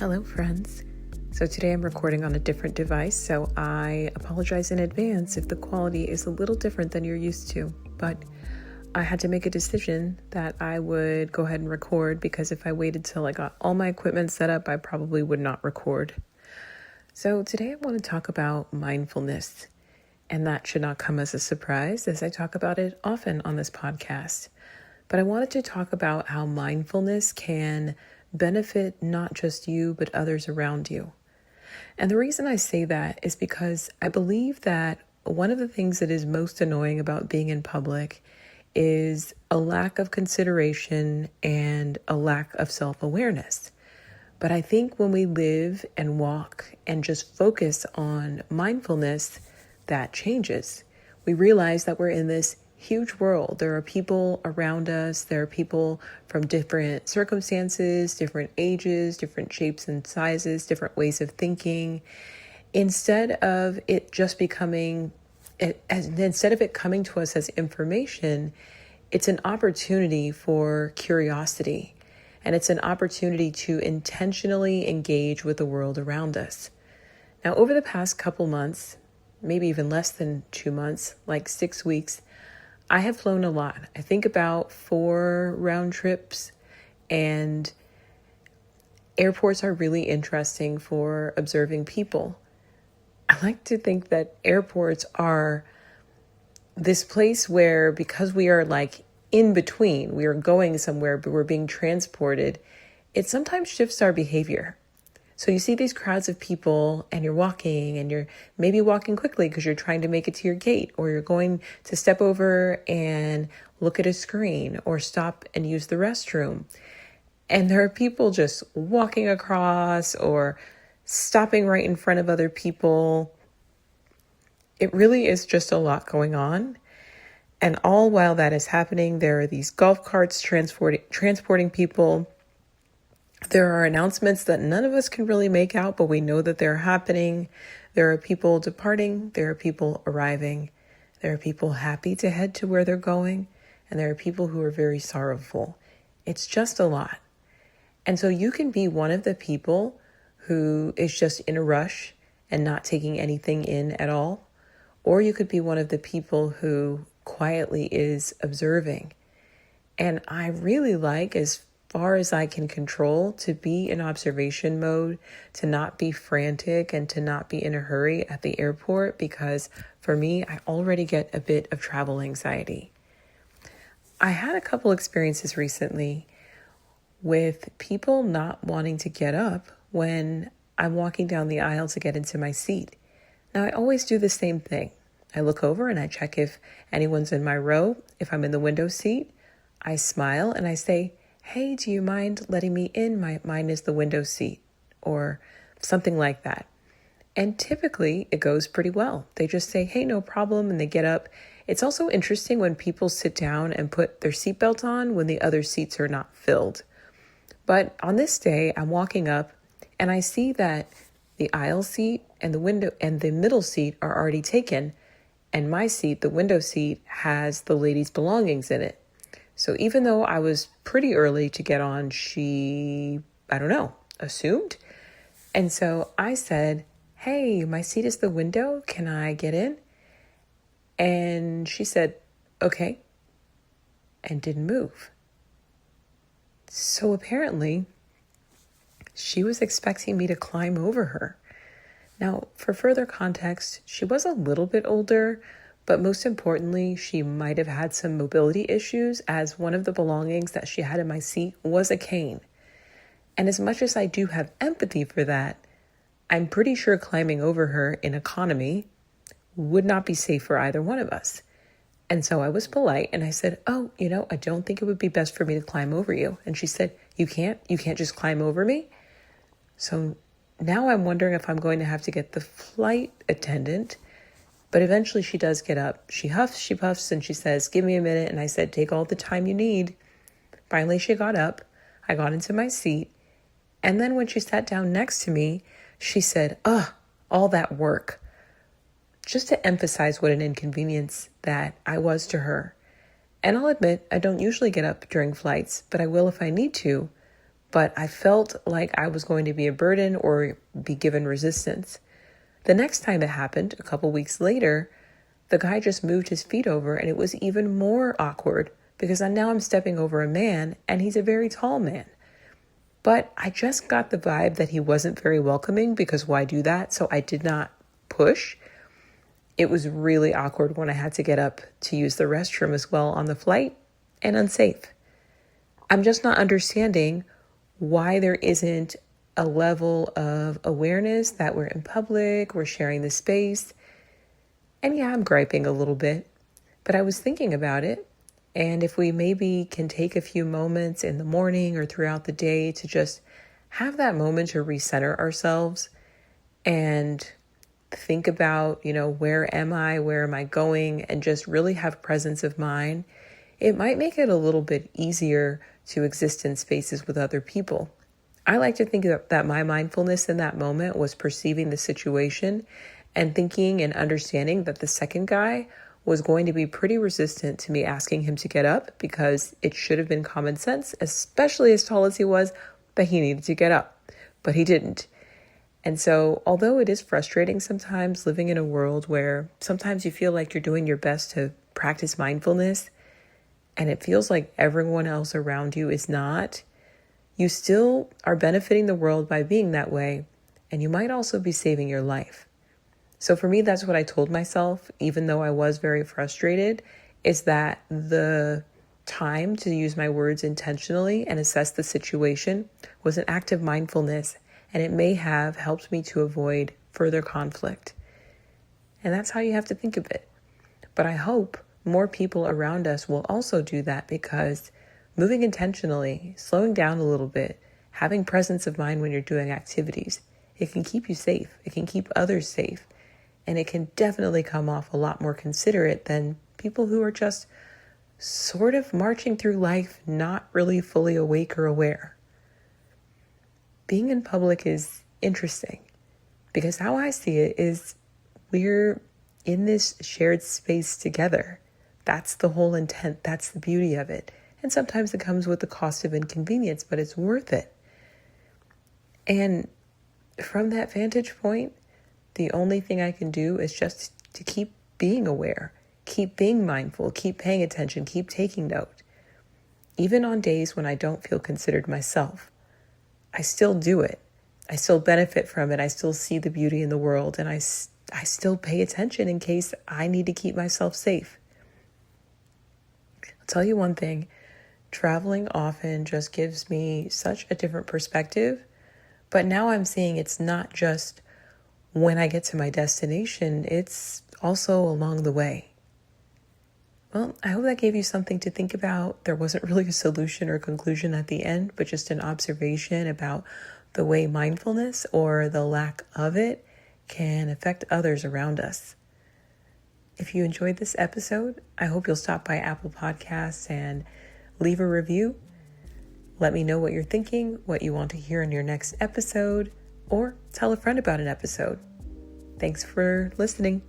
Hello, friends. So today I'm recording on a different device, so I apologize in advance if the quality is a little different than you're used to. But I had to make a decision that I would go ahead and record because if I waited till I got all my equipment set up, I probably would not record. So today I want to talk about mindfulness, and that should not come as a surprise as I talk about it often on this podcast. But I wanted to talk about how mindfulness can benefit not just you, but others around you. And the reason I say that is because I believe that one of the things that is most annoying about being in public is a lack of consideration and a lack of self-awareness. But I think when we live and walk and just focus on mindfulness, that changes. We realize that we're in this huge world. There are people around us. There are people from different circumstances, different ages, different shapes and sizes, different ways of thinking. Instead of it coming to us as information, it's an opportunity for curiosity. And it's an opportunity to intentionally engage with the world around us. Now, over the past couple months, maybe even less than 2 months, like 6 weeks, I have flown a lot. I think about 4 round trips, and airports are really interesting for observing people. I like to think that airports are this place where, because we are like in between, we are going somewhere, but we're being transported, it sometimes shifts our behavior. So you see these crowds of people and you're walking and you're maybe walking quickly because you're trying to make it to your gate, or you're going to step over and look at a screen or stop and use the restroom. And there are people just walking across or stopping right in front of other people. It really is just a lot going on. And all while that is happening, there are these golf carts transporting people. There are announcements that none of us can really make out, but we know that they're happening. There are people departing. There are people arriving. There are people happy to head to where they're going. And there are people who are very sorrowful. It's just a lot. And so you can be one of the people who is just in a rush and not taking anything in at all. Or you could be one of the people who quietly is observing. And I really like, as far as I can control, to be in observation mode, to not be frantic and to not be in a hurry at the airport, because for me, I already get a bit of travel anxiety. I had a couple experiences recently with people not wanting to get up when I'm walking down the aisle to get into my seat. Now, I always do the same thing. I look over and I check if anyone's in my row. If I'm in the window seat, I smile and I say, "Hey, do you mind letting me in? Mine is the window seat," or something like that. And typically it goes pretty well. They just say, "Hey, no problem," and they get up. It's also interesting when people sit down and put their seatbelt on when the other seats are not filled. But on this day, I'm walking up and I see that the aisle seat and the window and the middle seat are already taken. And my seat, the window seat, has the lady's belongings in it. So even though I was pretty early to get on, she, assumed. And so I said, "Hey, my seat is the window. Can I get in?" And she said, "Okay," and didn't move. So apparently she was expecting me to climb over her. Now, for further context, she was a little bit older, but most importantly, she might have had some mobility issues, as one of the belongings that she had in my seat was a cane. And as much as I do have empathy for that, I'm pretty sure climbing over her in economy would not be safe for either one of us. And so I was polite and I said, "Oh, I don't think it would be best for me to climb over you." And she said, You can't just climb over me?" So now I'm wondering if I'm going to have to get the flight attendant. But eventually she does get up. She huffs, she puffs, and she says, "Give me a minute." And I said, "Take all the time you need." Finally, she got up. I got into my seat. And then when she sat down next to me, she said, "Ugh, all that work." Just to emphasize what an inconvenience that I was to her. And I'll admit, I don't usually get up during flights, but I will if I need to. but I felt like I was going to be a burden or be given resistance. The next time it happened, a couple weeks later, the guy just moved his feet over and it was even more awkward because now I'm stepping over a man and he's a very tall man. But I just got the vibe that he wasn't very welcoming because why do that? So I did not push. It was really awkward when I had to get up to use the restroom as well on the flight and unsafe. I'm just not understanding why there isn't a level of awareness that we're in public, we're sharing the space. And yeah, I'm griping a little bit, but I was thinking about it. And if we maybe can take a few moments in the morning or throughout the day to just have that moment to recenter ourselves and think about, where am I going, and just really have presence of mind, it might make it a little bit easier to exist in spaces with other people. I like to think that my mindfulness in that moment was perceiving the situation and thinking and understanding that the second guy was going to be pretty resistant to me asking him to get up because it should have been common sense, especially as tall as he was, that he needed to get up, but he didn't. And so, although it is frustrating sometimes living in a world where sometimes you feel like you're doing your best to practice mindfulness and it feels like everyone else around you is not, you still are benefiting the world by being that way, and you might also be saving your life. So for me, that's what I told myself, even though I was very frustrated, is that the time to use my words intentionally and assess the situation was an act of mindfulness, and it may have helped me to avoid further conflict. And that's how you have to think of it. But I hope more people around us will also do that, because moving intentionally, slowing down a little bit, having presence of mind when you're doing activities, it can keep you safe. It can keep others safe. And it can definitely come off a lot more considerate than people who are just sort of marching through life, not really fully awake or aware. Being in public is interesting because how I see it is we're in this shared space together. That's the whole intent. That's the beauty of it. And sometimes it comes with the cost of inconvenience, but it's worth it. And from that vantage point, the only thing I can do is just to keep being aware, keep being mindful, keep paying attention, keep taking note. Even on days when I don't feel considered myself, I still do it. I still benefit from it. I still see the beauty in the world, and I still pay attention in case I need to keep myself safe. I'll tell you one thing, traveling often just gives me such a different perspective, but now I'm seeing it's not just when I get to my destination, it's also along the way. Well, I hope that gave you something to think about. There wasn't really a solution or conclusion at the end, but just an observation about the way mindfulness or the lack of it can affect others around us. If you enjoyed this episode, I hope you'll stop by Apple Podcasts and leave a review. Let me know what you're thinking, what you want to hear in your next episode, or tell a friend about an episode. Thanks for listening.